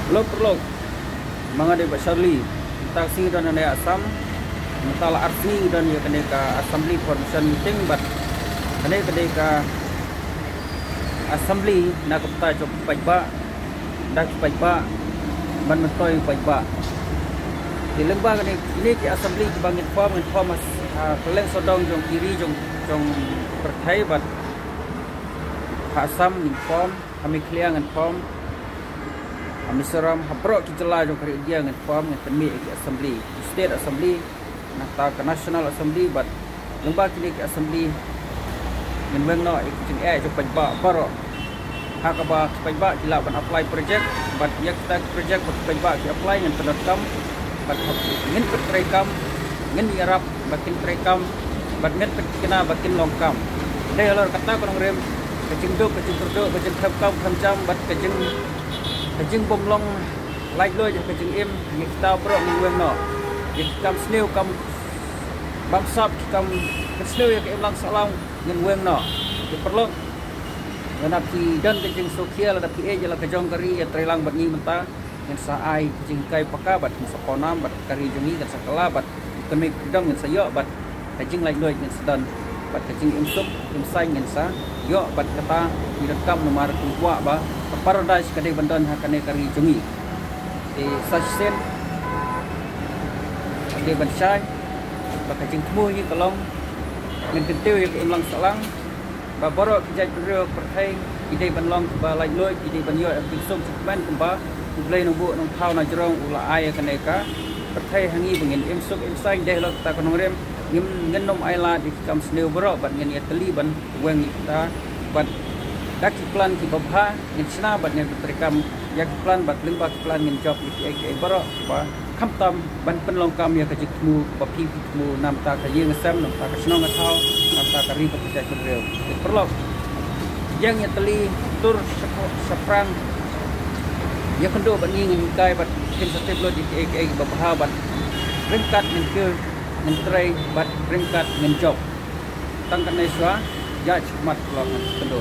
Lok mga de Charlie taksi dan ane Assam mentala arti dan ya kene ka assembly formation meeting but kene ka assembly na kapta chok pajba dak pajba ban mentoy pajba di lemba kene ini ki assembly ki bangit form keleng sodong jong kiri jong perthai but Assam inform kami clear inform kami seram haprok ki jela jong kari dia inform ngan temi ki assembly state assembly nata ke national assembly but lemba kini ki assembly ngan weng no ik jing jong pajba baro hakaba pajba kila ban apply project but yak tak project pajba ki apply ngan penakam but ngin petrekam ngin yarap bakin trekam but ngin kena bakin longkam dei lor kata konong rem kecing duk kecing kam jam but kecing bomlong like loy kecing im kita bro ngwen no kam sneu kam bam sap kam sneu ya im lang salang ngwen no perlu ngana pi dan kecing sosial ada pi je la kejong kari ya trelang bat ni menta ngan sa ai kecing kai pakabat sa konam bat kari jungi kan sakala bat kemik dong ngan sayo bat kecing like loy ngan sedan bat kecing im sup im sai ngan sa yo bat kata direkam nomor kuwa ba paradise kadai bandan hakane kari jungi di sasen kadai bansai ba kecing temu ni kolong ngan kentiu yang imlang salang ba borok kijai peryo perthai idai banlong ba lai loi idai banyo aping sum sekban kemba ulai nubu nong thau na jrong ula ai kane ka perthai hangi bengin im suk im sai deh lok ta konong rem ngin nom ai la di kam sneu borok bat ngin ya teli ban weng kita bat dak plan ki babha ngin sna bat ngin trekam yak plan bat limba plan ngin job ki ai borok ba kham tam ban penlong kam ya kajik mu ba pi mu nam ta ka yeng sam nam ta ka snong ka thau nam ta ka ri ba kijai peryo perlu yang ya teli tur seprang ya kendo bat ni ngin kai bat kin step lo di ai babha bat ringkat ngin ke ngin trai bat ringkat ngin job tang kan iswa ya mat long kendo